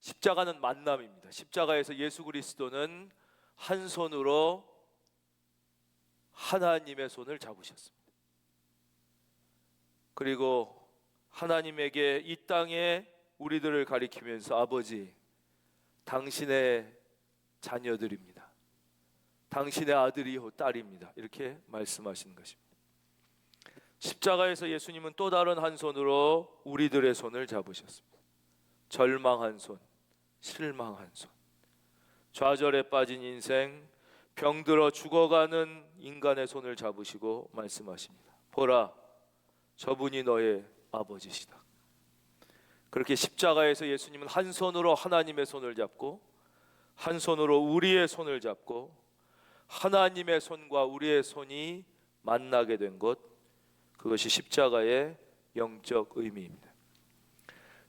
십자가는 만남입니다. 십자가에서 예수 그리스도는 한 손으로 하나님의 손을 잡으셨습니다. 그리고 하나님에게 이 땅에 우리들을 가리키면서 아버지, 당신의 자녀들입니다. 당신의 아들이요 딸입니다. 이렇게 말씀하시는 것입니다. 십자가에서 예수님은 또 다른 한 손으로 우리들의 손을 잡으셨습니다. 절망한 손, 실망한 손, 좌절에 빠진 인생, 병들어 죽어가는 인간의 손을 잡으시고 말씀하십니다. 보라, 저분이 너의 아버지시다. 그렇게 십자가에서 예수님은 한 손으로 하나님의 손을 잡고 한 손으로 우리의 손을 잡고 하나님의 손과 우리의 손이 만나게 된 것, 그것이 십자가의 영적 의미입니다.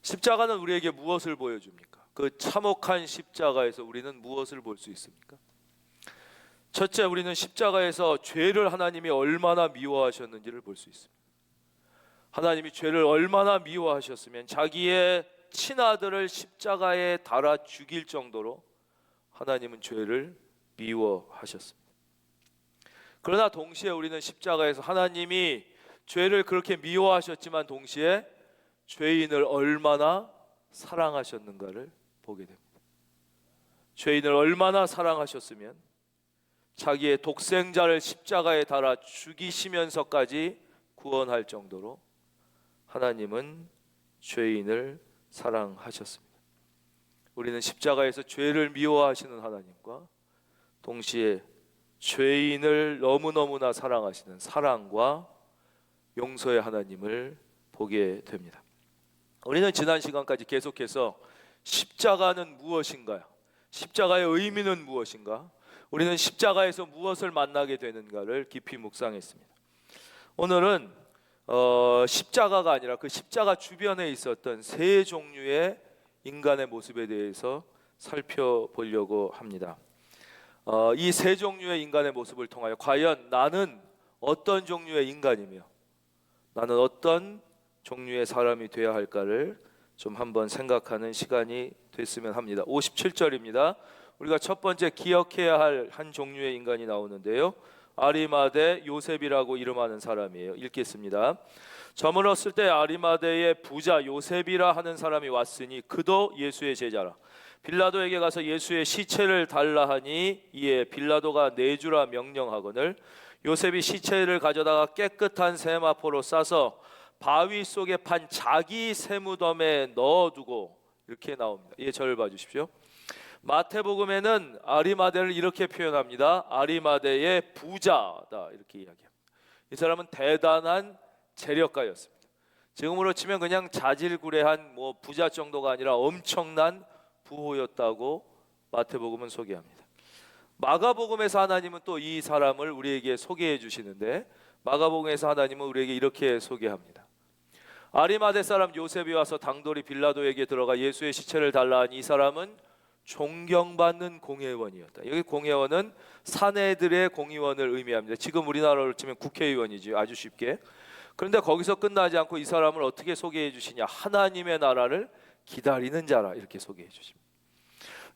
십자가는 우리에게 무엇을 보여줍니까? 그 참혹한 십자가에서 우리는 무엇을 볼 수 있습니까? 첫째, 우리는 십자가에서 죄를 하나님이 얼마나 미워하셨는지를 볼 수 있습니다. 하나님이 죄를 얼마나 미워하셨으면 자기의 친아들을 십자가에 달아 죽일 정도로 하나님은 죄를 미워하셨습니다. 그러나 동시에 우리는 십자가에서 하나님이 죄를 그렇게 미워하셨지만 동시에 죄인을 얼마나 사랑하셨는가를 보게 됩니다. 죄인을 얼마나 사랑하셨으면 자기의 독생자를 십자가에 달아 죽이시면서까지 구원할 정도로 하나님은 죄인을 사랑하셨습니다. 우리는 십자가에서 죄를 미워하시는 하나님과 동시에 죄인을 너무너무나 사랑하시는 사랑과 용서의 하나님을 보게 됩니다. 우리는 지난 시간까지 계속해서 십자가는 무엇인가요? 십자가의 의미는 무엇인가? 우리는 십자가에서 무엇을 만나게 되는가를 깊이 묵상했습니다. 오늘은 십자가가 아니라 그 십자가 주변에 있었던 세 종류의 인간의 모습에 대해서 살펴보려고 합니다. 이 세 종류의 인간의 모습을 통하여 과연 나는 어떤 종류의 인간이며 나는 어떤 종류의 사람이 되어야 할까를 좀 한번 생각하는 시간이 됐으면 합니다. 57절입니다. 우리가 첫 번째 기억해야 할 한 종류의 인간이 나오는데요, 아리마대 요셉이라고 이름하는 사람이에요. 읽겠습니다. 저물었을 때 아리마대의 부자 요셉이라 하는 사람이 왔으니 그도 예수의 제자라. 빌라도에게 가서 예수의 시체를 달라 하니 이에 빌라도가 내주라 명령하거늘 요셉이 시체를 가져다가 깨끗한 세마포로 싸서 바위 속에 판 자기 세무덤에 넣어두고, 이렇게 나옵니다. 이 절을 봐주십시오. 마태복음에는 아리마대를 이렇게 표현합니다. 아리마대의 부자다, 이렇게 이야기합니다. 이 사람은 대단한 재력가였습니다. 지금으로 치면 그냥 자질구레한 부자 정도가 아니라 엄청난 부호였다고 마태복음은 소개합니다. 마가복음에서 하나님은 또 이 사람을 우리에게 소개해 주시는데, 마가복음에서 하나님은 우리에게 이렇게 소개합니다. 아리마대 사람 요셉이 와서 당돌이 빌라도에게 들어가 예수의 시체를 달라 하니 이 사람은 존경받는 공회원이었다. 여기 공회원은 사내들의 공의원을 의미합니다. 지금 우리나라로 치면 국회의원이죠, 아주 쉽게. 그런데 거기서 끝나지 않고 이 사람을 어떻게 소개해 주시냐? 하나님의 나라를 기다리는 자라, 이렇게 소개해 주십니다.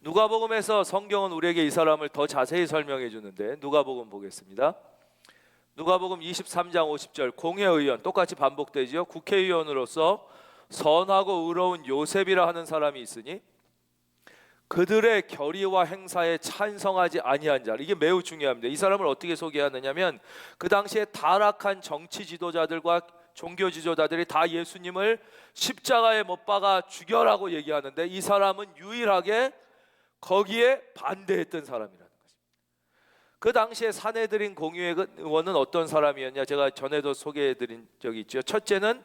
누가복음에서 성경은 우리에게 이 사람을 더 자세히 설명해 주는데, 누가복음 보겠습니다. 누가복음 23장 50절, 공회의원, 똑같이 반복되죠. 국회의원으로서 선하고 의로운 요셉이라 하는 사람이 있으니 그들의 결의와 행사에 찬성하지 아니한 자. 이게 매우 중요합니다. 이 사람을 어떻게 소개하느냐면, 그 당시에 타락한 정치 지도자들과 종교 지도자들이 다 예수님을 십자가에 못 박아 죽여라고 얘기하는데 이 사람은 유일하게 거기에 반대했던 사람이라는 것입니다. 그 당시에 사내들인 공의원은 어떤 사람이었냐? 제가 전에도 소개해드린 적이 있죠. 첫째는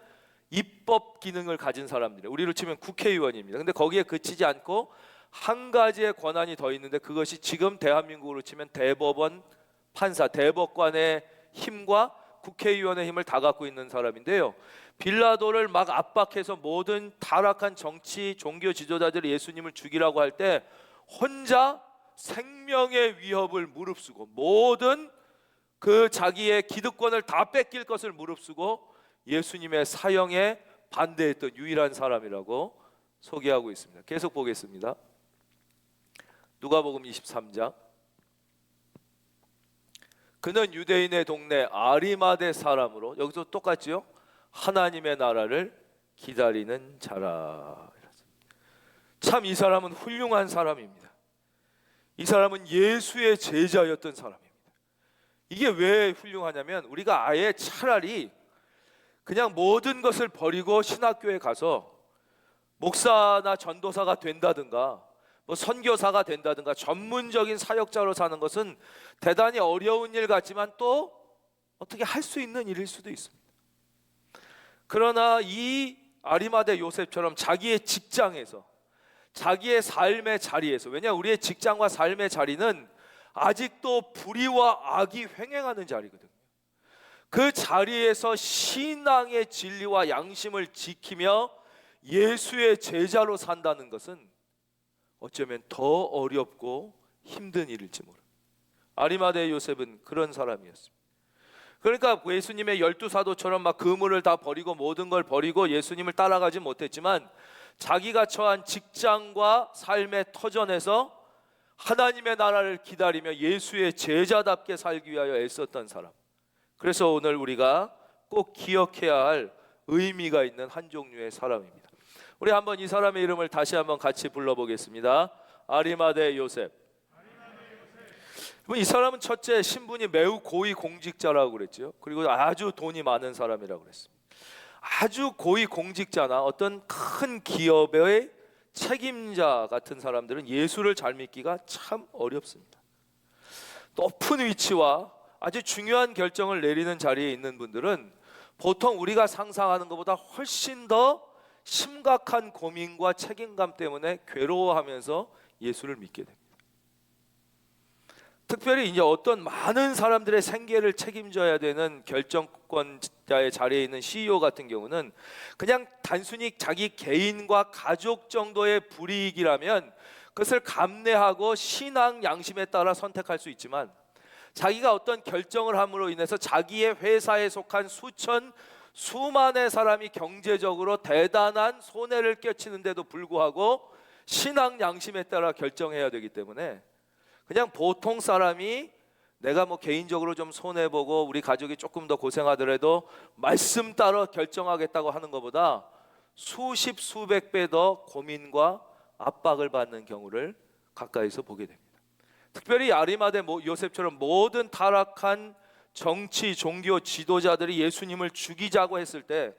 입법 기능을 가진 사람들이에요. 우리로 치면 국회의원입니다. 근데 거기에 그치지 않고 한 가지의 권한이 더 있는데, 그것이 지금 대한민국으로 치면 대법원 판사, 대법관의 힘과 국회의원의 힘을 다 갖고 있는 사람인데요, 빌라도를 막 압박해서 모든 타락한 정치 종교 지도자들이 예수님을 죽이라고 할 때 혼자 생명의 위협을 무릅쓰고 모든 그 자기의 기득권을 다 뺏길 것을 무릅쓰고 예수님의 사형에 반대했던 유일한 사람이라고 소개하고 있습니다. 계속 보겠습니다. 누가복음 23장. 그는 유대인의 동네 아리마대 사람으로, 여기서 똑같지요? 하나님의 나라를 기다리는 자라. 참 이 사람은 훌륭한 사람입니다. 이 사람은 예수의 제자였던 사람입니다. 이게 왜 훌륭하냐면, 우리가 아예 차라리 그냥 모든 것을 버리고 신학교에 가서 목사나 전도사가 된다든가 뭐 선교사가 된다든가 전문적인 사역자로 사는 것은 대단히 어려운 일 같지만 또 어떻게 할 수 있는 일일 수도 있습니다. 그러나 이 아리마대 요셉처럼 자기의 직장에서, 자기의 삶의 자리에서, 왜냐 우리의 직장과 삶의 자리는 아직도 불의와 악이 횡행하는 자리거든요. 그 자리에서 신앙의 진리와 양심을 지키며 예수의 제자로 산다는 것은 어쩌면 더 어렵고 힘든 일일지 모릅니다. 아리마대 요셉은 그런 사람이었습니다. 그러니까 예수님의 12사도처럼 막 그물을 다 버리고 모든 걸 버리고 예수님을 따라가지 못했지만, 자기가 처한 직장과 삶의 터전에서 하나님의 나라를 기다리며 예수의 제자답게 살기 위하여 애썼던 사람. 그래서 오늘 우리가 꼭 기억해야 할 의미가 있는 한 종류의 사람입니다. 우리 한번 이 사람의 이름을 다시 한번 같이 불러보겠습니다. 아리마대 요셉. 이 사람은 첫째, 신분이 매우 고위 공직자라고 그랬죠. 그리고 아주 돈이 많은 사람이라고 그랬습니다. 아주 고위 공직자나 어떤 큰 기업의 책임자 같은 사람들은 예수를 잘 믿기가 참 어렵습니다. 높은 위치와 아주 중요한 결정을 내리는 자리에 있는 분들은 보통 우리가 상상하는 것보다 훨씬 더 심각한 고민과 책임감 때문에 괴로워하면서 예수를 믿게 됩니다. 특별히 이제 어떤 많은 사람들의 생계를 책임져야 되는 결정권자의 자리에 있는 CEO 같은 경우는 그냥 단순히 자기 개인과 가족 정도의 불이익이라면 그것을 감내하고 신앙 양심에 따라 선택할 수 있지만, 자기가 어떤 결정을 함으로 인해서 자기의 회사에 속한 수만의 사람이 경제적으로 대단한 손해를 끼치는데도 불구하고 신앙 양심에 따라 결정해야 되기 때문에, 그냥 보통 사람이 내가 뭐 개인적으로 좀 손해보고 우리 가족이 조금 더 고생하더라도 말씀 따라 결정하겠다고 하는 것보다 수십 수백 배 더 고민과 압박을 받는 경우를 가까이서 보게 됩니다. 특별히 아리마대 요셉처럼 모든 타락한 정치, 종교 지도자들이 예수님을 죽이자고 했을 때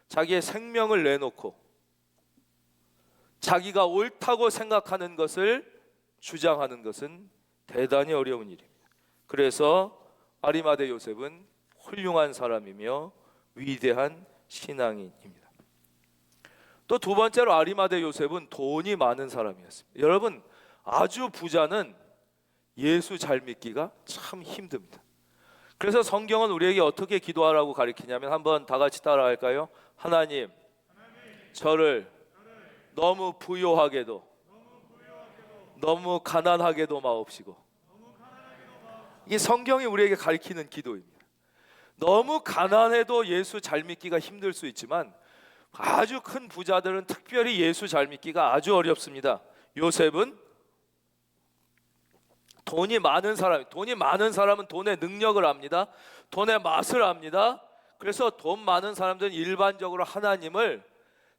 자기의 생명을 내놓고 자기가 옳다고 생각하는 것을 주장하는 것은 대단히 어려운 일입니다. 그래서 아리마대 요셉은 훌륭한 사람이며 위대한 신앙인입니다. 또 두 번째로 아리마대 요셉은 돈이 많은 사람이었습니다. 여러분, 아주 부자는 예수 잘 믿기가 참 힘듭니다. 그래서 성경은 우리에게 어떻게 기도하라고 가르치냐면, 한번 다 같이 따라할까요? 하나님, 저를 너무 부요하게도 너무 가난하게도 마옵시고. 이게 성경이 우리에게 가르치는 기도입니다. 너무 가난해도 예수 잘 믿기가 힘들 수 있지만 아주 큰 부자들은 특별히 예수 잘 믿기가 아주 어렵습니다. 요셉은 돈이 많은 사람은 돈의 능력을 압니다. 돈의 맛을 압니다. 그래서 돈 많은 사람들은 일반적으로 하나님을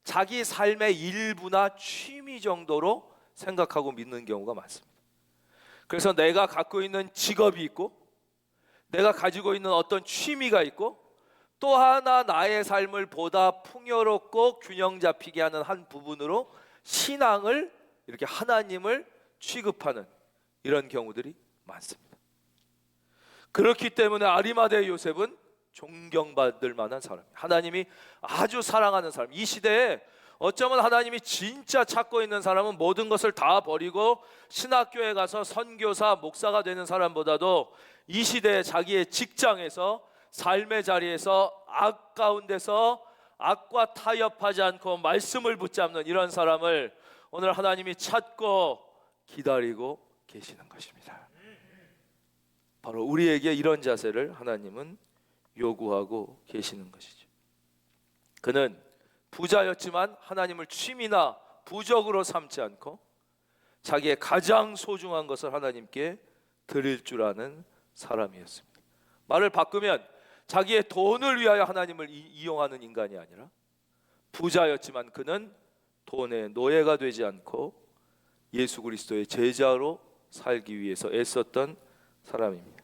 자기 삶의 일부나 취미 정도로 생각하고 믿는 경우가 많습니다. 그래서 내가 갖고 있는 직업이 있고, 내가 가지고 있는 어떤 취미가 있고, 또 하나 나의 삶을 보다 풍요롭고 균형 잡히게 하는 한 부분으로 신앙을, 이렇게 하나님을 취급하는 이런 경우들이 많습니다. 그렇기 때문에 아리마대 요셉은 존경받을 만한 사람이에요. 하나님이 아주 사랑하는 사람. 이 시대에 어쩌면 하나님이 진짜 찾고 있는 사람은 모든 것을 다 버리고 신학교에 가서 선교사, 목사가 되는 사람보다도 이 시대에 자기의 직장에서, 삶의 자리에서, 악 가운데서 악과 타협하지 않고 말씀을 붙잡는 이런 사람을 오늘 하나님이 찾고 기다리고 계시는 것입니다. 바로 우리에게 이런 자세를 하나님은 요구하고 계시는 것이죠. 그는 부자였지만 하나님을 취미나 부적으로 삼지 않고 자기의 가장 소중한 것을 하나님께 드릴 줄 아는 사람이었습니다. 말을 바꾸면 자기의 돈을 위하여 하나님을 이용하는 인간이 아니라 부자였지만 그는 돈의 노예가 되지 않고 예수 그리스도의 제자로 살기 위해서 애썼던 사람입니다.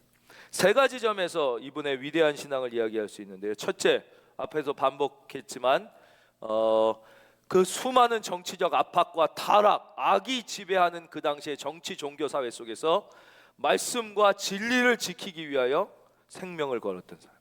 세 가지 점에서 이분의 위대한 신앙을 이야기할 수 있는데요. 첫째, 앞에서 반복했지만 그 수많은 정치적 압박과 타락, 악이 지배하는 그 당시의 정치 종교 사회 속에서 말씀과 진리를 지키기 위하여 생명을 걸었던 사람.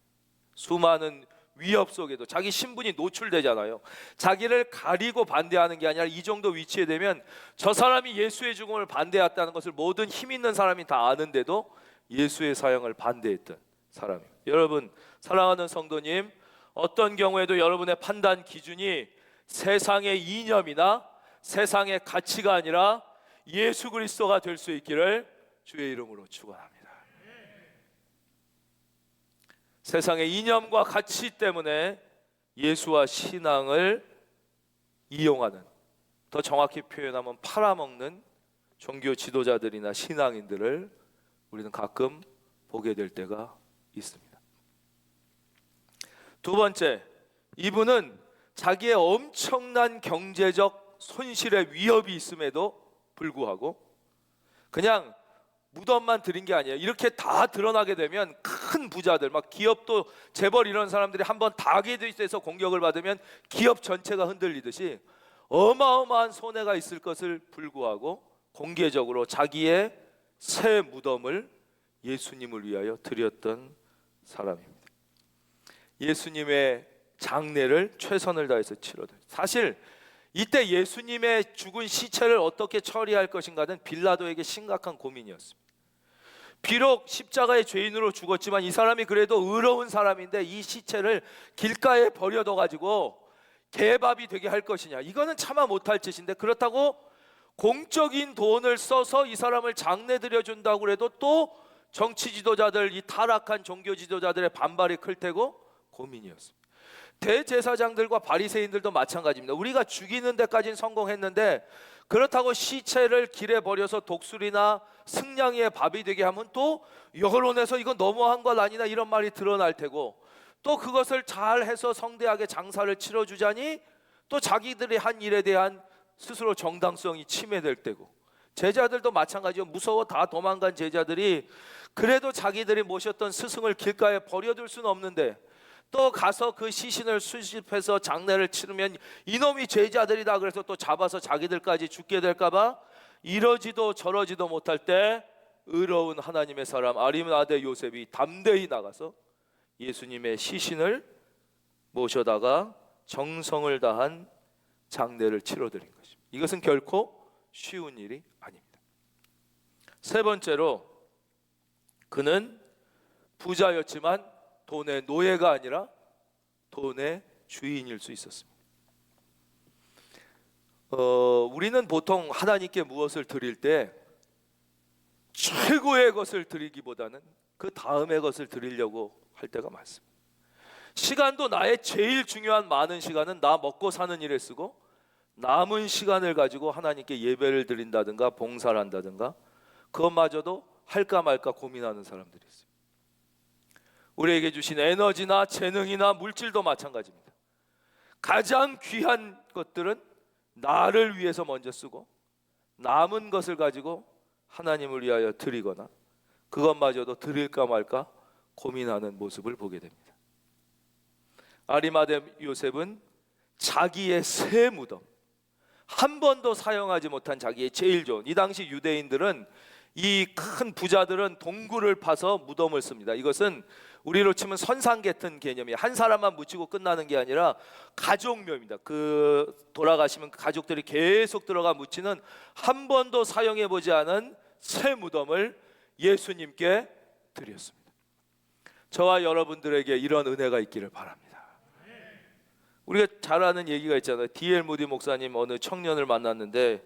수많은 위협 속에도 자기 신분이 노출되잖아요. 자기를 가리고 반대하는 게 아니라 이 정도 위치에 되면 저 사람이 예수의 죽음을 반대했다는 것을 모든 힘 있는 사람이 다 아는데도 예수의 사형을 반대했던 사람이에요. 여러분 사랑하는 성도님, 어떤 경우에도 여러분의 판단 기준이 세상의 이념이나 세상의 가치가 아니라 예수 그리스도가 될 수 있기를 주의 이름으로 축원합니다. 세상의 이념과 가치 때문에 예수와 신앙을 이용하는, 더 정확히 표현하면 팔아먹는 종교 지도자들이나 신앙인들을 우리는 가끔 보게 될 때가 있습니다. 두 번째, 이분은 자기의 엄청난 경제적 손실의 위협이 있음에도 불구하고 그냥 무덤만 드린 게 아니에요. 이렇게 다 드러나게 되면 큰 부자들, 막 기업도 재벌 이런 사람들이 한번 타겟에서 공격을 받으면 기업 전체가 흔들리듯이 어마어마한 손해가 있을 것을 불구하고 공개적으로 자기의 새 무덤을 예수님을 위하여 드렸던 사람입니다. 예수님의 장례를 최선을 다해서 치러드렸어요. 사실 이때 예수님의 죽은 시체를 어떻게 처리할 것인가는 빌라도에게 심각한 고민이었습니다. 비록 십자가의 죄인으로 죽었지만 이 사람이 그래도 의로운 사람인데 이 시체를 길가에 버려둬 가지고 개밥이 되게 할 것이냐, 이거는 차마 못할 짓인데, 그렇다고 공적인 돈을 써서 이 사람을 장례 드려준다고 해도 또 정치 지도자들, 이 타락한 종교 지도자들의 반발이 클 테고 고민이었습니다. 대제사장들과 바리새인들도 마찬가지입니다. 우리가 죽이는 데까지는 성공했는데 그렇다고 시체를 길에 버려서 독수리나 승냥이의 밥이 되게 하면 또 여론에서 이건 너무한 것 아니나 이런 말이 드러날 테고, 또 그것을 잘 해서 성대하게 장사를 치러주자니 또 자기들이 한 일에 대한 스스로 정당성이 침해될 때고, 제자들도 마찬가지로 무서워 다 도망간 제자들이 그래도 자기들이 모셨던 스승을 길가에 버려둘 수는 없는데 또 가서 그 시신을 수집해서 장례를 치르면 이놈이 제자들이다 그래서 또 잡아서 자기들까지 죽게 될까봐 이러지도 저러지도 못할 때 의로운 하나님의 사람 아리마대 요셉이 담대히 나가서 예수님의 시신을 모셔다가 정성을 다한 장례를 치러드린 것입니다. 이것은 결코 쉬운 일이 아닙니다. 세 번째로, 그는 부자였지만 돈의 노예가 아니라 돈의 주인일 수 있었습니다. 우리는 보통 하나님께 무엇을 드릴 때 최고의 것을 드리기보다는 그 다음의 것을 드리려고 할 때가 많습니다. 시간도 나의 제일 중요한 많은 시간은 나 먹고 사는 일에 쓰고 남은 시간을 가지고 하나님께 예배를 드린다든가 봉사를 한다든가 그것마저도 할까 말까 고민하는 사람들이 있습니다. 우리에게 주신 에너지나 재능이나 물질도 마찬가지입니다. 가장 귀한 것들은 나를 위해서 먼저 쓰고 남은 것을 가지고 하나님을 위하여 드리거나 그것마저도 드릴까 말까 고민하는 모습을 보게 됩니다. 아리마대 요셉은 자기의 새 무덤, 한 번도 사용하지 못한 자기의 제일 좋은, 이 당시 유대인들은 이 큰 부자들은 동굴을 파서 무덤을 씁니다. 이것은 우리로 치면 선상 같은 개념이에요. 한 사람만 묻히고 끝나는 게 아니라 가족묘입니다. 그 돌아가시면 가족들이 계속 들어가 묻히는, 한 번도 사용해 보지 않은 새 무덤을 예수님께 드렸습니다. 저와 여러분들에게 이런 은혜가 있기를 바랍니다. 우리가 잘 아는 얘기가 있잖아요. D.L. 무디 목사님 어느 청년을 만났는데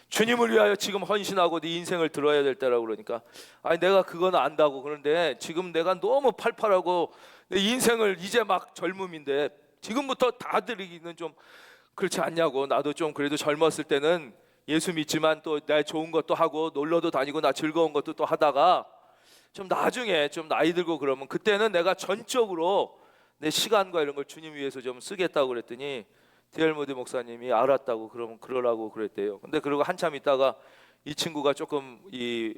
주님을 위하여 지금 헌신하고 네 인생을 들어야 될 때라고 그러니까, 아니 내가 그건 안다고, 그런데 지금 내가 너무 팔팔하고 내 인생을 이제 막 젊음인데 지금부터 다 드리기는 좀 그렇지 않냐고. 나도 좀 그래도 젊었을 때는 예수 믿지만 또 내 좋은 것도 하고 놀러도 다니고 나 즐거운 것도 또 하다가 좀 나중에 좀 나이 들고 그러면 그때는 내가 전적으로 내 시간과 이런 걸 주님 위해서 좀 쓰겠다고 그랬더니 D.L. 모디 목사님이 알았다고 그러면 그러라고 그랬대요. 근데 그러고 한참 있다가 이 친구가 조금 이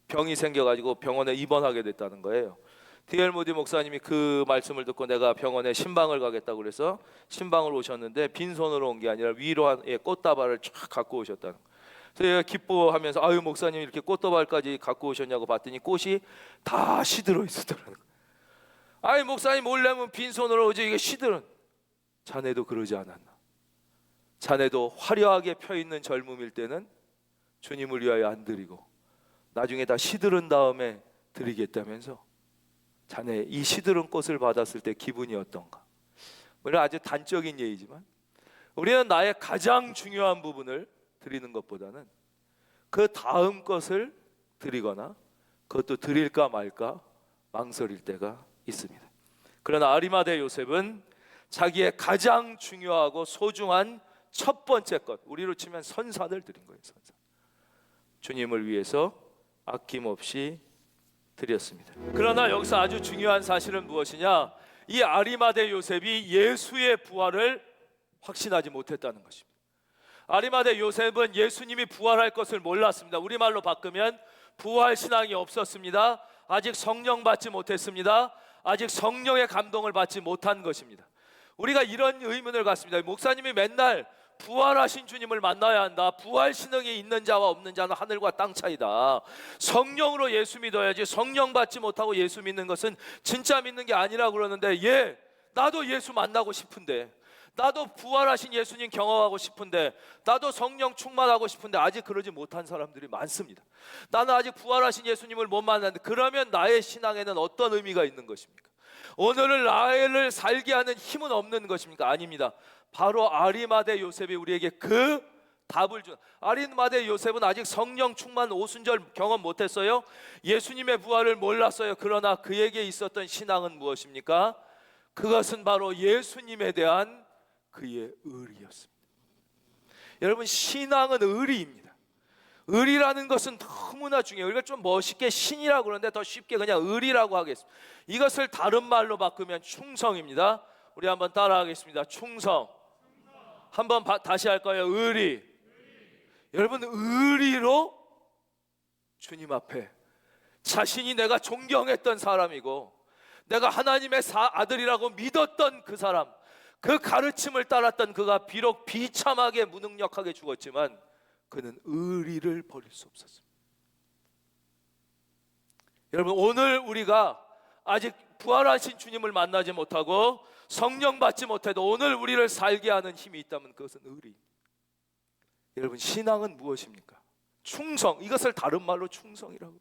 병이 생겨가지고 병원에 입원하게 됐다는 거예요. D.L. 모디 목사님이 그 말씀을 듣고 내가 병원에 신방을 가겠다고 그래서 신방을 오셨는데 빈손으로 온 게 아니라 위로의 꽃다발을 쫙 갖고 오셨다는 거예요. 그래서 제가 기뻐하면서 아유 목사님 이렇게 꽃다발까지 갖고 오셨냐고 봤더니 꽃이 다 시들어 있었더라는 거예요. 아이 목사님 몰래면 빈손으로 오지 이게 시들은. 자네도 그러지 않았나? 자네도 화려하게 펴있는 젊음일 때는 주님을 위하여 안 드리고 나중에 다 시들은 다음에 드리겠다면서 자네 이 시들은 꽃을 받았을 때 기분이 어떤가? 물론 아주 단적인 예이지만 우리는 나의 가장 중요한 부분을 드리는 것보다는 그 다음 것을 드리거나 그것도 드릴까 말까 망설일 때가 있습니다. 그러나 아리마대 요셉은 자기의 가장 중요하고 소중한 첫 번째 것, 우리로 치면 선산을 드린 거예요. 선산. 주님을 위해서 아낌없이 드렸습니다. 그러나 여기서 아주 중요한 사실은 무엇이냐? 이 아리마대 요셉이 예수의 부활을 확신하지 못했다는 것입니다. 아리마대 요셉은 예수님이 부활할 것을 몰랐습니다. 우리말로 바꾸면 부활 신앙이 없었습니다. 아직 성령 받지 못했습니다. 아직 성령의 감동을 받지 못한 것입니다. 우리가 이런 의문을 갖습니다. 목사님이 맨날 부활하신 주님을 만나야 한다. 부활 신앙이 있는 자와 없는 자는 하늘과 땅 차이다. 성령으로 예수 믿어야지 성령 받지 못하고 예수 믿는 것은 진짜 믿는 게 아니라 그러는데 나도 예수 만나고 싶은데 나도 부활하신 예수님 경험하고 싶은데 나도 성령 충만하고 싶은데 아직 그러지 못한 사람들이 많습니다. 나는 아직 부활하신 예수님을 못 만났는데 그러면 나의 신앙에는 어떤 의미가 있는 것입니까? 오늘을 나를 살게 하는 힘은 없는 것입니까? 아닙니다. 바로 아리마대 요셉이 우리에게 그 답을 준. 아리마대 요셉은 아직 성령 충만 오순절 경험 못했어요. 예수님의 부활을 몰랐어요. 그러나 그에게 있었던 신앙은 무엇입니까? 그것은 바로 예수님에 대한 그의 의리였습니다. 여러분, 신앙은 의리입니다. 의리라는 것은 너무나 중요해요. 우리가 좀 멋있게 신이라고 그러는데 더 쉽게 그냥 의리라고 하겠습니다. 이것을 다른 말로 바꾸면 충성입니다. 우리 한번 따라하겠습니다. 충성. 한번 다시 할까요? 의리. 여러분, 의리로 주님 앞에 자신이 내가 존경했던 사람이고 내가 하나님의 아들이라고 믿었던 그 사람, 그 가르침을 따랐던 그가 비록 비참하게 무능력하게 죽었지만 그는 의리를 버릴 수 없었습니다. 여러분, 오늘 우리가 아직 부활하신 주님을 만나지 못하고 성령 받지 못해도 오늘 우리를 살게 하는 힘이 있다면 그것은 의리입니다. 여러분, 신앙은 무엇입니까? 충성. 이것을 다른 말로 충성이라고.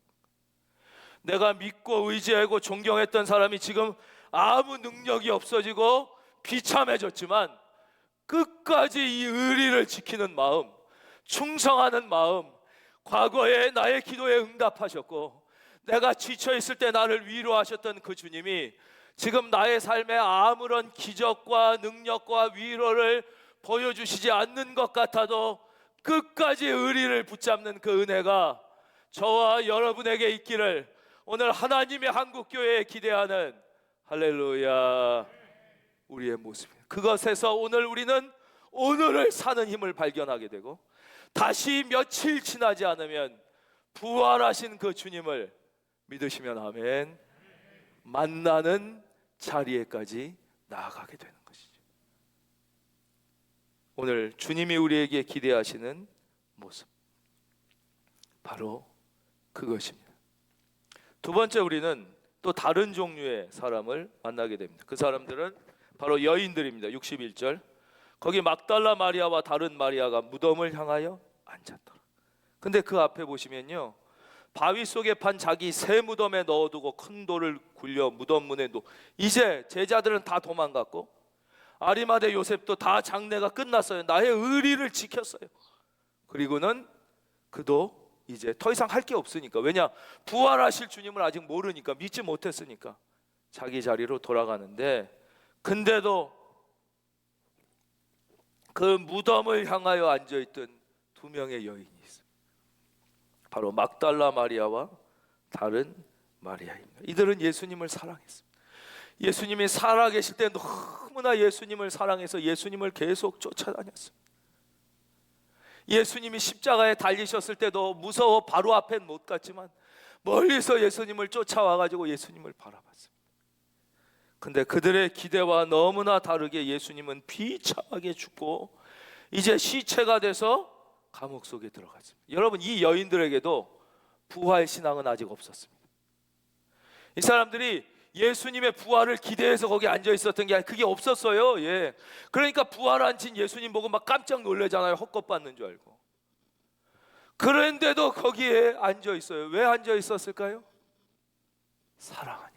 내가 믿고 의지하고 존경했던 사람이 지금 아무 능력이 없어지고 비참해졌지만 끝까지 이 의리를 지키는 마음, 충성하는 마음, 과거에 나의 기도에 응답하셨고 내가 지쳐있을 때 나를 위로하셨던 그 주님이 지금 나의 삶에 아무런 기적과 능력과 위로를 보여주시지 않는 것 같아도 끝까지 의리를 붙잡는 그 은혜가 저와 여러분에게 있기를 오늘 하나님의 한국교회에 기대하는 할렐루야 우리의 모습이에요. 그것에서 오늘 우리는 오늘을 사는 힘을 발견하게 되고 다시 며칠 지나지 않으면 부활하신 그 주님을 믿으시면 아멘 만나는 자리에까지 나아가게 되는 것이죠. 오늘 주님이 우리에게 기대하시는 모습 바로 그것입니다. 두 번째, 우리는 또 다른 종류의 사람을 만나게 됩니다. 그 사람들은 바로 여인들입니다. 61절 거기 막달라 마리아와 다른 마리아가 무덤을 향하여 앉았더라. 근데 그 앞에 보시면요, 바위 속에 판 자기 새 무덤에 넣어두고 큰 돌을 굴려 무덤 문에 이제 제자들은 다 도망갔고 아리마대 요셉도 다 장례가 끝났어요. 나의 의리를 지켰어요. 그리고는 그도 이제 더 이상 할 게 없으니까, 왜냐? 부활하실 주님을 아직 모르니까, 믿지 못했으니까 자기 자리로 돌아가는데, 근데도 그 무덤을 향하여 앉아있던 두 명의 여인이 있습니다. 바로 막달라 마리아와 다른 마리아입니다. 이들은 예수님을 사랑했습니다. 예수님이 살아계실 때 너무나 예수님을 사랑해서 예수님을 계속 쫓아다녔습니다. 예수님이 십자가에 달리셨을 때도 무서워 바로 앞엔 못 갔지만 멀리서 예수님을 쫓아와가지고 예수님을 바라봤습니다. 근데 그들의 기대와 너무나 다르게 예수님은 비참하게 죽고 이제 시체가 돼서 감옥 속에 들어갔습니다. 여러분, 이 여인들에게도 부활 신앙은 아직 없었습니다. 이 사람들이 예수님의 부활을 기대해서 거기 앉아 있었던 게 아니라 그게 없었어요. 예. 그러니까 부활 안 친 예수님 보고 막 깜짝 놀라잖아요. 헛것받는 줄 알고. 그런데도 거기에 앉아 있어요. 왜 앉아 있었을까요? 사랑하니까.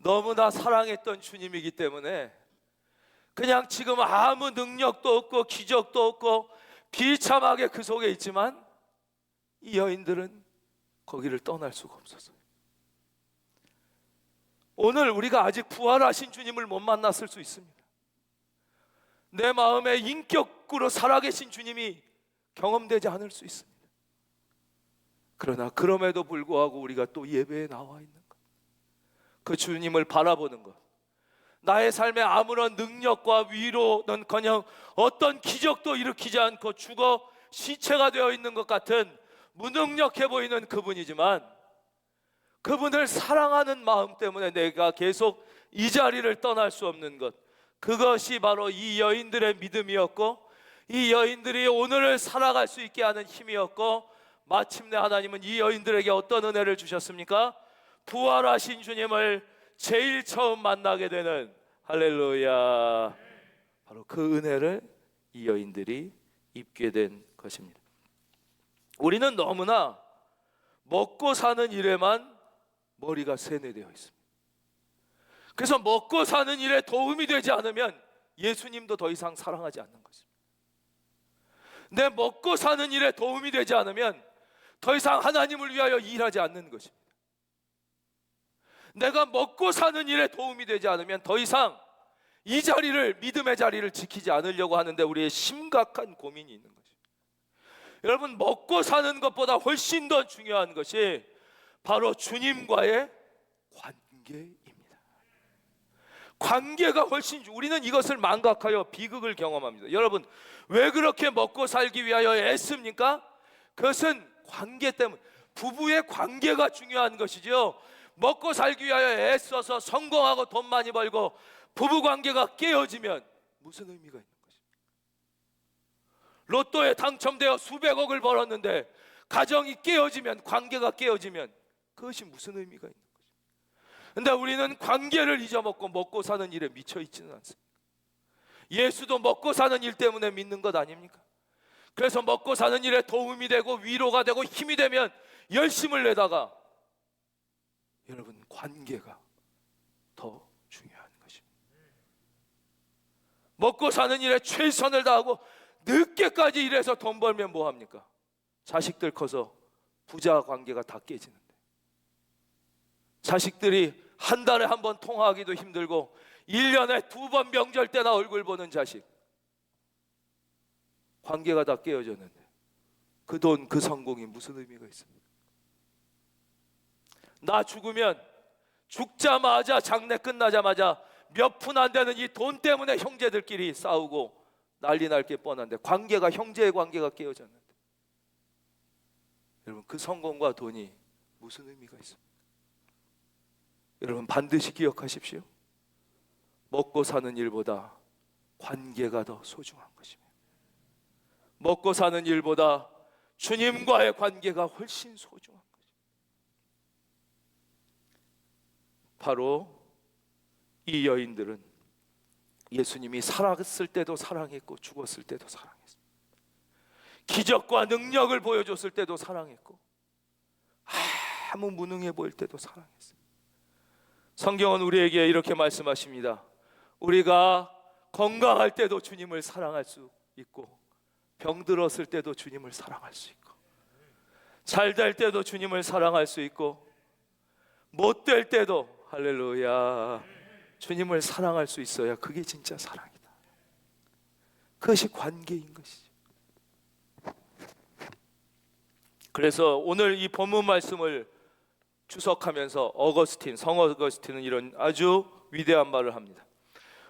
너무나 사랑했던 주님이기 때문에 그냥 지금 아무 능력도 없고 기적도 없고 비참하게 그 속에 있지만 이 여인들은 거기를 떠날 수가 없었어요. 오늘 우리가 아직 부활하신 주님을 못 만났을 수 있습니다. 내 마음에 인격으로 살아계신 주님이 경험되지 않을 수 있습니다. 그러나 그럼에도 불구하고 우리가 또 예배에 나와 있는 것, 그 주님을 바라보는 것, 나의 삶에 아무런 능력과 위로는커녕 어떤 기적도 일으키지 않고 죽어 시체가 되어 있는 것 같은 무능력해 보이는 그분이지만 그분을 사랑하는 마음 때문에 내가 계속 이 자리를 떠날 수 없는 것, 그것이 바로 이 여인들의 믿음이었고 이 여인들이 오늘을 살아갈 수 있게 하는 힘이었고 마침내 하나님은 이 여인들에게 어떤 은혜를 주셨습니까? 부활하신 주님을 제일 처음 만나게 되는, 할렐루야, 바로 그 은혜를 이 여인들이 입게 된 것입니다. 우리는 너무나 먹고 사는 일에만 머리가 세뇌되어 있습니다. 그래서 먹고 사는 일에 도움이 되지 않으면 예수님도 더 이상 사랑하지 않는 것입니다. 내 먹고 사는 일에 도움이 되지 않으면 더 이상 하나님을 위하여 일하지 않는 것입니다. 내가 먹고 사는 일에 도움이 되지 않으면 더 이상 이 자리를, 믿음의 자리를 지키지 않으려고 하는데 우리의 심각한 고민이 있는 것입니다. 여러분, 먹고 사는 것보다 훨씬 더 중요한 것이 바로 주님과의 관계입니다. 관계가 훨씬, 우리는 이것을 망각하여 비극을 경험합니다. 여러분, 왜 그렇게 먹고 살기 위하여 애씁니까? 그것은 관계 때문에, 부부의 관계가 중요한 것이죠. 먹고 살기 위하여 애써서 성공하고 돈 많이 벌고 부부 관계가 깨어지면 무슨 의미가 있는 것입니까? 로또에 당첨되어 수백억을 벌었는데 가정이 깨어지면, 관계가 깨어지면 그것이 무슨 의미가 있는 것입니까? 근데 우리는 관계를 잊어먹고 먹고 사는 일에 미쳐 있지는 않습니다. 예수도 먹고 사는 일 때문에 믿는 것 아닙니까? 그래서 먹고 사는 일에 도움이 되고 위로가 되고 힘이 되면 열심을 내다가 여러분, 관계가 더 중요한 것입니다. 먹고 사는 일에 최선을 다하고 늦게까지 일해서 돈 벌면 뭐합니까? 자식들 커서 부자 관계가 다 깨지는데, 자식들이 한 달에 한 번 통화하기도 힘들고 1년에 2번 명절 때나 얼굴 보는 자식, 관계가 다 깨어졌는데 그 돈, 그 성공이 무슨 의미가 있습니까? 나 죽으면 죽자마자, 장례 끝나자마자 몇 푼 안 되는 이 돈 때문에 형제들끼리 싸우고 난리 날 게 뻔한데 관계가, 형제의 관계가 깨어졌는데 여러분, 그 성공과 돈이 무슨 의미가 있습니까? 여러분, 반드시 기억하십시오. 먹고 사는 일보다 관계가 더 소중한 것입니다. 먹고 사는 일보다 주님과의 관계가 훨씬 소중한 것입니다. 바로 이 여인들은 예수님이 살았을 때도 사랑했고 죽었을 때도 사랑했습니다. 기적과 능력을 보여줬을 때도 사랑했고 아무 무능해 보일 때도 사랑했습니다. 성경은 우리에게 이렇게 말씀하십니다. 우리가 건강할 때도 주님을 사랑할 수 있고 병들었을 때도 주님을 사랑할 수 있고 잘 될 때도 주님을 사랑할 수 있고 못 될 때도, 할렐루야, 주님을 사랑할 수 있어야 그게 진짜 사랑이다. 그것이 관계인 것이죠. 그래서 오늘 이 본문 말씀을 추석하면서 성 어거스틴은 이런 아주 위대한 말을 합니다.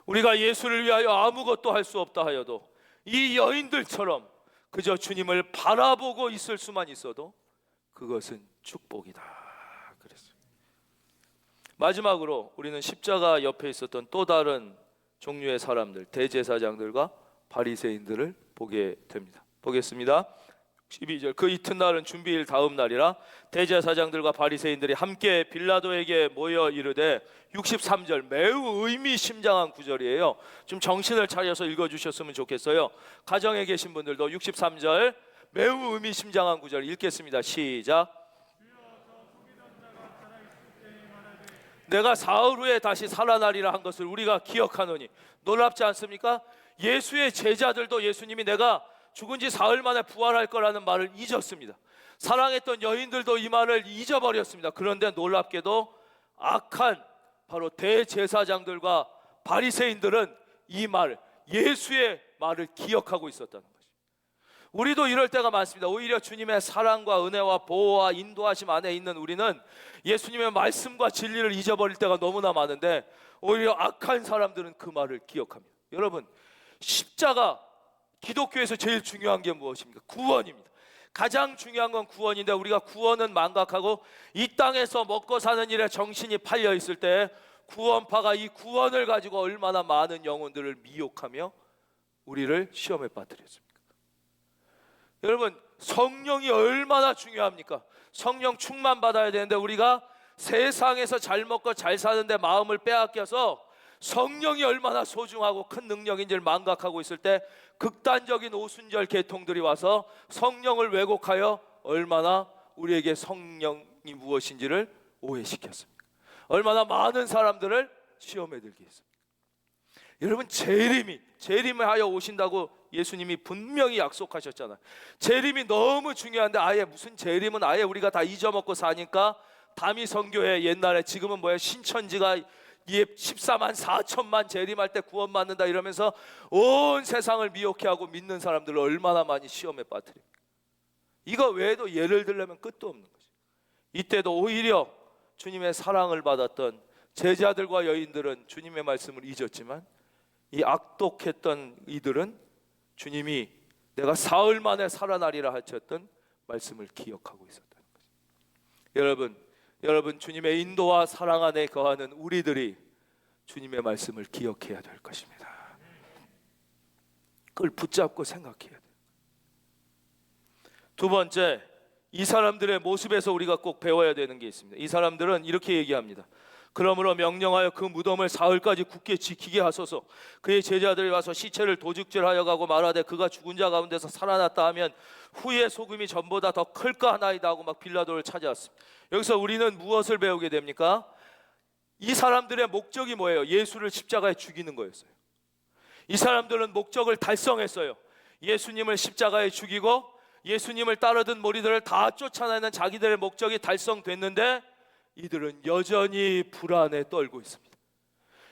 우리가 예수를 위하여 아무것도 할 수 없다 하여도 이 여인들처럼 그저 주님을 바라보고 있을 수만 있어도 그것은 축복이다. 그랬어요. 마지막으로 우리는 십자가 옆에 있었던 또 다른 종류의 사람들, 대제사장들과 바리새인들을 보게 됩니다. 보겠습니다. 12절. 그 이튿날은 준비일 다음 날이라 대제사장들과 바리새인들이 함께 빌라도에게 모여 이르되 63절 매우 의미심장한 구절이에요. 좀 정신을 차려서 읽어주셨으면 좋겠어요. 가정에 계신 분들도 63절 매우 의미심장한 구절 읽겠습니다. 시작. 내가 사흘 후에 다시 살아나리라 한 것을 우리가 기억하노니. 놀랍지 않습니까? 예수의 제자들도 예수님이 내가 죽은 지 사흘 만에 부활할 거라는 말을 잊었습니다. 사랑했던 여인들도 이 말을 잊어버렸습니다. 그런데 놀랍게도 악한 바로 대제사장들과 바리새인들은 이 말, 예수의 말을 기억하고 있었다는 것입니다. 우리도 이럴 때가 많습니다. 오히려 주님의 사랑과 은혜와 보호와 인도하심 안에 있는 우리는 예수님의 말씀과 진리를 잊어버릴 때가 너무나 많은데 오히려 악한 사람들은 그 말을 기억합니다. 여러분, 십자가, 기독교에서 제일 중요한 게 무엇입니까? 구원입니다. 가장 중요한 건 구원인데 우리가 구원은 망각하고 이 땅에서 먹고 사는 일에 정신이 팔려 있을 때 구원파가 이 구원을 가지고 얼마나 많은 영혼들을 미혹하며 우리를 시험에 빠뜨렸습니까? 여러분, 성령이 얼마나 중요합니까? 성령 충만 받아야 되는데 우리가 세상에서 잘 먹고 잘 사는데 마음을 빼앗겨서 성령이 얼마나 소중하고 큰 능력인지를 망각하고 있을 때 극단적인 오순절 계통들이 와서 성령을 왜곡하여 얼마나 우리에게 성령이 무엇인지를 오해시켰습니까? 얼마나 많은 사람들을 시험에 들게 했습니까? 여러분, 재림을 하여 오신다고 예수님이 분명히 약속하셨잖아요. 재림이 너무 중요한데 아예 무슨 재림은 아예 우리가 다 잊어먹고 사니까 담이 선교회 옛날에 지금은 뭐야 신천지가 14만 4천만 재림할 때 구원받는다 이러면서 온 세상을 미혹해 하고 믿는 사람들을 얼마나 많이 시험에 빠뜨립니까? 이거 외에도 예를 들려면 끝도 없는 거죠. 이때도 오히려 주님의 사랑을 받았던 제자들과 여인들은 주님의 말씀을 잊었지만 이 악독했던 이들은 주님이 내가 사흘 만에 살아나리라 하셨던 말씀을 기억하고 있었다는 거죠. 여러분 주님의 인도와 사랑 안에 거하는 우리들이 주님의 말씀을 기억해야 될 것입니다. 그걸 붙잡고 생각해야 돼요. 두 번째, 이 사람들의 모습에서 우리가 꼭 배워야 되는 게 있습니다. 이 사람들은 이렇게 얘기합니다. 그러므로 명령하여 그 무덤을 사흘까지 굳게 지키게 하소서. 그의 제자들이 와서 시체를 도둑질하여 가고 말하되 그가 죽은 자 가운데서 살아났다 하면 후에 소금이 전보다 더 클까 하나이다 하고 막 빌라도를 찾아왔습니다. 여기서 우리는 무엇을 배우게 됩니까? 이 사람들의 목적이 뭐예요? 예수를 십자가에 죽이는 거였어요. 이 사람들은 목적을 달성했어요. 예수님을 십자가에 죽이고 예수님을 따르던 무리들을 다 쫓아내는 자기들의 목적이 달성됐는데 이들은 여전히 불안에 떨고 있습니다.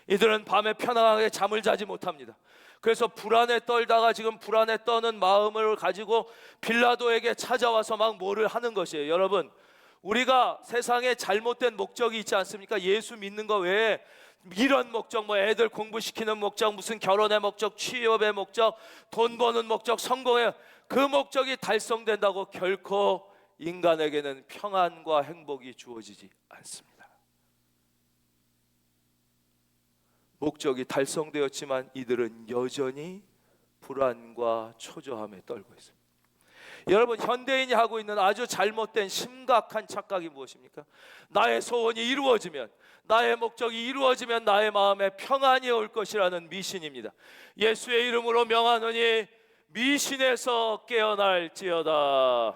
이들은 밤에 편안하게 잠을 자지 못합니다. 그래서 불안에 떨다가 지금 불안에 떠는 마음을 가지고 빌라도에게 찾아와서 막 뭐를 하는 것이에요. 여러분, 우리가 세상에 잘못된 목적이 있지 않습니까? 예수 믿는 거 외에 이런 목적, 뭐 애들 공부시키는 목적, 무슨 결혼의 목적, 취업의 목적, 돈 버는 목적, 성공의 그 목적이 달성된다고 결코 인간에게는 평안과 행복이 주어지지 않습니다. 목적이 달성되었지만 이들은 여전히 불안과 초조함에 떨고 있습니다. 여러분, 현대인이 하고 있는 아주 잘못된 심각한 착각이 무엇입니까? 나의 소원이 이루어지면, 나의 목적이 이루어지면 나의 마음에 평안이 올 것이라는 미신입니다. 예수의 이름으로 명하노니 미신에서 깨어날지어다.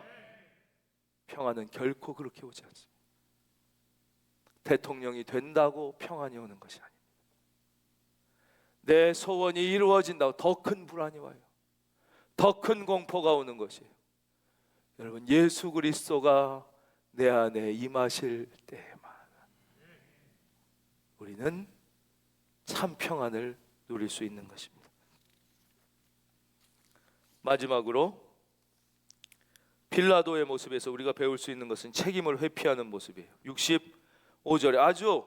평안은 결코 그렇게 오지 않습니다. 대통령이 된다고 평안이 오는 것이 아닙니다. 내 소원이 이루어진다고 더 큰 불안이 와요. 더 큰 공포가 오는 것이에요. 여러분, 예수 그리스도가 내 안에 임하실 때에만 우리는 참 평안을 누릴 수 있는 것입니다. 마지막으로 빌라도의 모습에서 우리가 배울 수 있는 것은 책임을 회피하는 모습이에요. 65절에 아주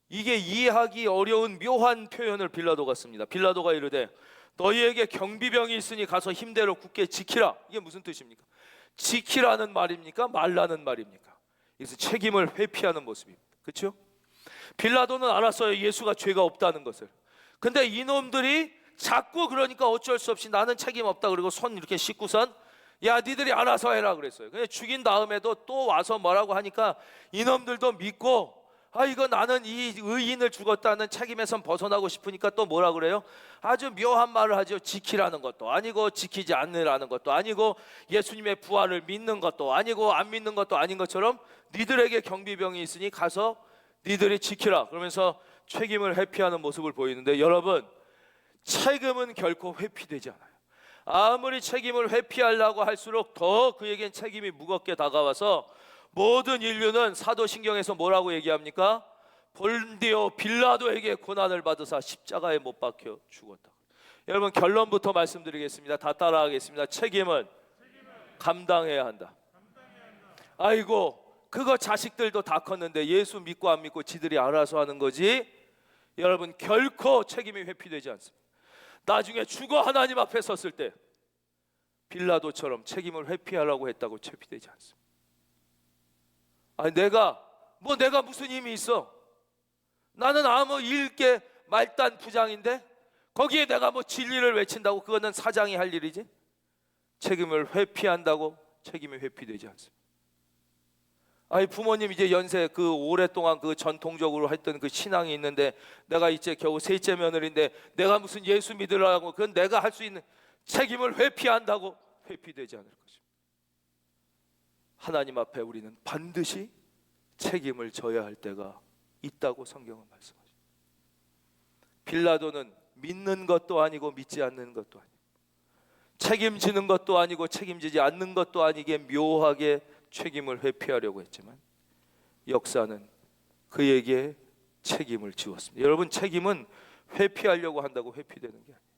이게 이해하기 어려운 묘한 표현을 빌라도가 씁니다. 빌라도가 이르되 너희에게 경비병이 있으니 가서 힘대로 굳게 지키라. 이게 무슨 뜻입니까? 지키라는 말입니까? 말라는 말입니까? 그래서 책임을 회피하는 모습입니다. 그렇죠? 빌라도는 알았어요. 예수가 죄가 없다는 것을. 근데 이놈들이 자꾸 그러니까 어쩔 수 없이 나는 책임 없다 그리고 손 이렇게 씻고선 야 니들이 알아서 해라 그랬어요. 근데 죽인 다음에도 또 와서 뭐라고 하니까 이놈들도 믿고 아 이거 나는 이 의인을 죽었다는 책임에선 벗어나고 싶으니까 또 뭐라 그래요? 아주 묘한 말을 하죠. 지키라는 것도 아니고 지키지 않으라는 것도 아니고 예수님의 부활을 믿는 것도 아니고 안 믿는 것도 아닌 것처럼 니들에게 경비병이 있으니 가서 니들이 지키라 그러면서 책임을 회피하는 모습을 보이는데 여러분 책임은 결코 회피되지 않아요. 아무리 책임을 회피하려고 할수록 더 그에겐 책임이 무겁게 다가와서 모든 인류는 사도신경에서 뭐라고 얘기합니까? 본디오 빌라도에게 고난을 받으사 십자가에 못 박혀 죽었다. 여러분 결론부터 말씀드리겠습니다. 다 따라하겠습니다. 책임은 감당해야 한다. 아이고 그거 자식들도 다 컸는데 예수 믿고 안 믿고 지들이 알아서 하는 거지. 여러분 결코 책임이 회피되지 않습니다. 나중에 죽어 하나님 앞에 섰을 때 빌라도처럼 책임을 회피하려고 했다고 회피되지 않습니다. 아니 내가 무슨 힘이 있어? 나는 아무 일개 말단 부장인데 거기에 내가 뭐 진리를 외친다고 그거는 사장이 할 일이지. 책임을 회피한다고 책임이 회피되지 않습니다. 아니 부모님 이제 연세 그 오랫동안 그 전통적으로 했던 그 신앙이 있는데 내가 이제 겨우 셋째 며느리인데 내가 무슨 예수 믿으라고 그건 내가 할 수 있는 책임을 회피한다고 회피되지 않을 것입니다. 하나님 앞에 우리는 반드시 책임을 져야 할 때가 있다고 성경은 말씀하십니다. 빌라도는 믿는 것도 아니고 믿지 않는 것도 아니고 책임지는 것도 아니고 책임지지 않는 것도 아니게 묘하게 책임을 회피하려고 했지만 역사는 그에게 책임을 지웠습니다. 여러분 책임은 회피하려고 한다고 회피되는 게 아니에요.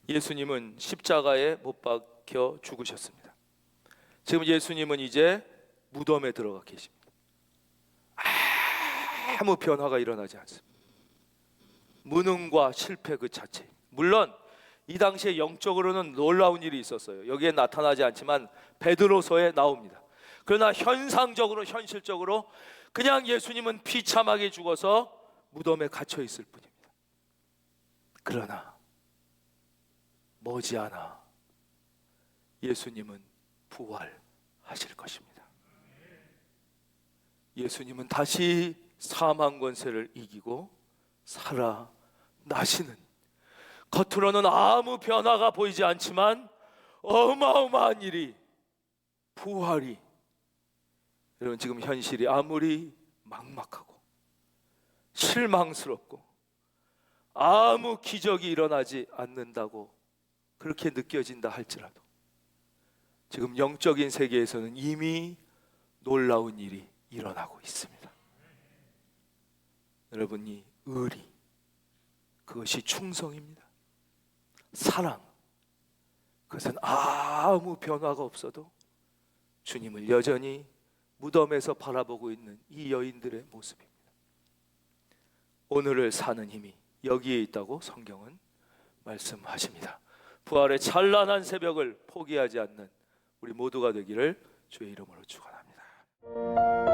예수님은 십자가에 못 박혀 죽으셨습니다. 지금 예수님은 이제 무덤에 들어가 계십니다. 아무 변화가 일어나지 않습니다. 무능과 실패 그 자체. 물론 이 당시에 영적으로는 놀라운 일이 있었어요. 여기에 나타나지 않지만 베드로서에 나옵니다. 그러나 현상적으로 현실적으로 그냥 예수님은 비참하게 죽어서 무덤에 갇혀 있을 뿐입니다. 그러나 머지않아 예수님은 부활하실 것입니다. 예수님은 다시 사망 권세를 이기고 살아나시는, 겉으로는 아무 변화가 보이지 않지만 어마어마한 일이, 부활이, 여러분 지금 현실이 아무리 막막하고 실망스럽고 아무 기적이 일어나지 않는다고 그렇게 느껴진다 할지라도 지금 영적인 세계에서는 이미 놀라운 일이 일어나고 있습니다. 여러분이 의리, 그것이 충성입니다. 사랑, 그것은 아무 변화가 없어도 주님을 여전히 무덤에서 바라보고 있는 이 여인들의 모습입니다. 오늘을 사는 힘이 여기에 있다고 성경은 말씀하십니다. 부활의 찬란한 새벽을 포기하지 않는 우리 모두가 되기를 주의 이름으로 축원합니다.